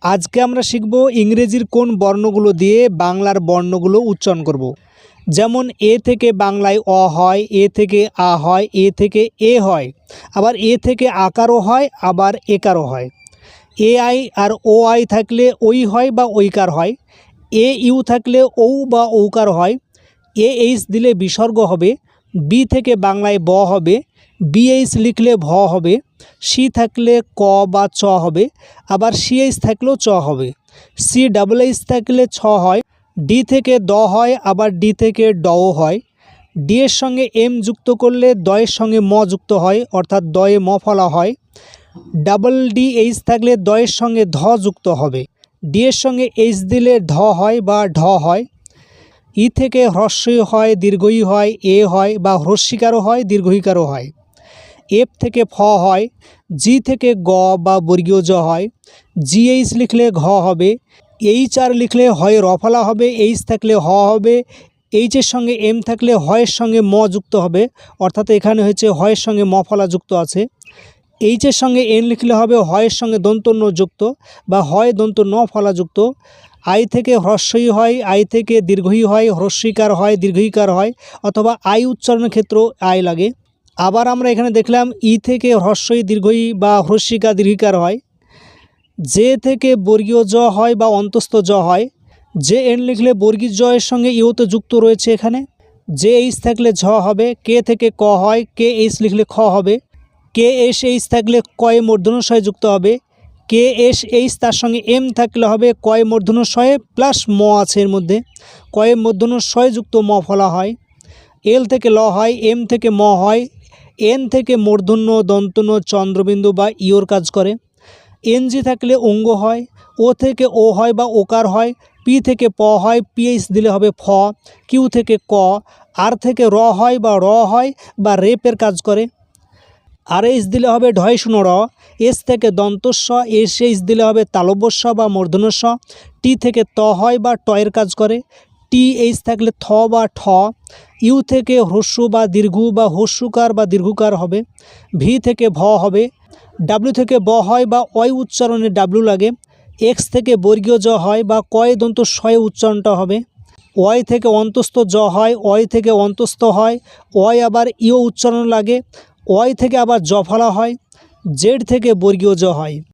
আজকে আমরা শিখব ইংরেজির কোন বর্ণগুলো দিয়ে বাংলার বর্ণগুলো উচ্চারণ করব। যেমন এ থেকে বাংলায় অ হয়, এ থেকে আ হয়, এ থেকে এ হয়, আবার এ থেকে আকারও হয়, আবার একারও হয়। A I R O I থাকলে ওই হয় বা ঐকার হয়। এ ইউ থাকলে ঔ বা ঔকার হয়। এ এইচ দিলে বিসর্গ হবে। বি থেকে বাংলায় ব হবে। বিএইচ লিখলে ভ হবে। সি থাকলে ক বা চ হবে, আবার সিএইচ থাকলেও চ হবে। সি ডাবল এইচ থাকলে ছ হয়। ডি থেকে দ হয়, আবার ডি থেকে ডও হয়। ডি এর সঙ্গে এম যুক্ত করলে দয়ের সঙ্গে ম যুক্ত হয়, অর্থাৎ দয়ে ম ফলা হয়। ডাবল ডি এইচ থাকলে দয়ের সঙ্গে ধ যুক্ত হবে। ডি এর সঙ্গে এইচ দিলে ধ হয় বা ঢ হয়। ই থেকে হ্রস্বই হয়, দীর্ঘই হয়, এ হয় বা হ্রস্বীকারও হয়, দীর্ঘইকারও হয়। এফ থেকে ফ হয়। জি থেকে গ বা বর্গীয় জ হয়। জিএইচ লিখলে ঘ হবে। এইচ আর লিখলে হয় র ফলা হবে, এইচ থাকলে হ হবে। এইচের সঙ্গে এম থাকলে হয়ের সঙ্গে ম যুক্ত হবে, অর্থাৎ এখানে হচ্ছে হয়ের সঙ্গে ম ফলা যুক্ত আছে। এইচের সঙ্গে এন লিখলে হবে হয়ের সঙ্গে দন্ত ন যুক্ত বা হয় দন্ত ন ফলা যুক্ত। আই থেকে হ্রস্বই হয়, আই থেকে দীর্ঘই হয়, হ্রস্বীকার হয়, দীর্ঘইকার হয়, অথবা আই উচ্চারণের ক্ষেত্রেও আই লাগে। আবার আমরা এখানে দেখলাম ই থেকে হ্রস্বই দীর্ঘই বা হ্রস্বীকার দীর্ঘিকার হয়। জে থেকে বর্গীয় জ হয় বা অন্তস্থ জ হয়। জে এন লিখলে বর্গীয় জ এর সঙ্গে ইউতে যুক্ত রয়েছে এখানে। জে এইচ থাকলে ঝ হবে। কে থেকে ক হয়, কে এইচ লিখলে খ হবে। কে এস এইচ থাকলে কয়ে মূর্ধন্যশয় যুক্ত হবে। কে এস এইচ তার সঙ্গে এম থাকলে হবে কয়ে মূর্ধন্যশয়ে প্লাস ম আছে এর মধ্যে, কয়ে মূর্ধন্যশয় যুক্ত ম ফলা হয়। এল থেকে ল হয়, এম থেকে ম হয়। এন থেকে মূর্ধন্য দন্তন্য চন্দ্রবিন্দু বা ইওর কাজ করে। এনজি থাকলে অঙ্গ হয়। ও থেকে ও হয় বা ওকার হয়। পি থেকে প হয়, পিএইচ দিলে হবে ফ। কিউ থেকে ক। আর থেকে র হয় বা র হয় বা রেপের কাজ করে। আর এইচ দিলে হবে ঢয় শূন্য র। এস থেকে দন্তস্ব, এস এইচ দিলে হবে তালব্যস্ব বা মূর্ধন্যস্ব। টি থেকে ত হয় বা টয়ের কাজ করে। টি এইচ থাকলে থ বা ঠ। ইউ থেকে হ্রস্ব বা দীর্ঘ বা হস্যকার বা দীর্ঘকার হবে। ভি থেকে ভ হবে। ডাব্লিউ থেকে ব হয় বা অয় উচ্চারণে ডাব্লিউ লাগে। এক্স থেকে বর্গীয় জ হয় বা কয় দন্ত শয়ে উচ্চারণটা হবে। ওয়াই থেকে অন্তস্থ জ হয়, অয় থেকে অন্তস্থ হয়, অয় আবার ইও উচ্চারণ লাগে। ওয়াই থেকে আবার জ ফলা হয়। জেড থেকে বর্গীয় জ হয়।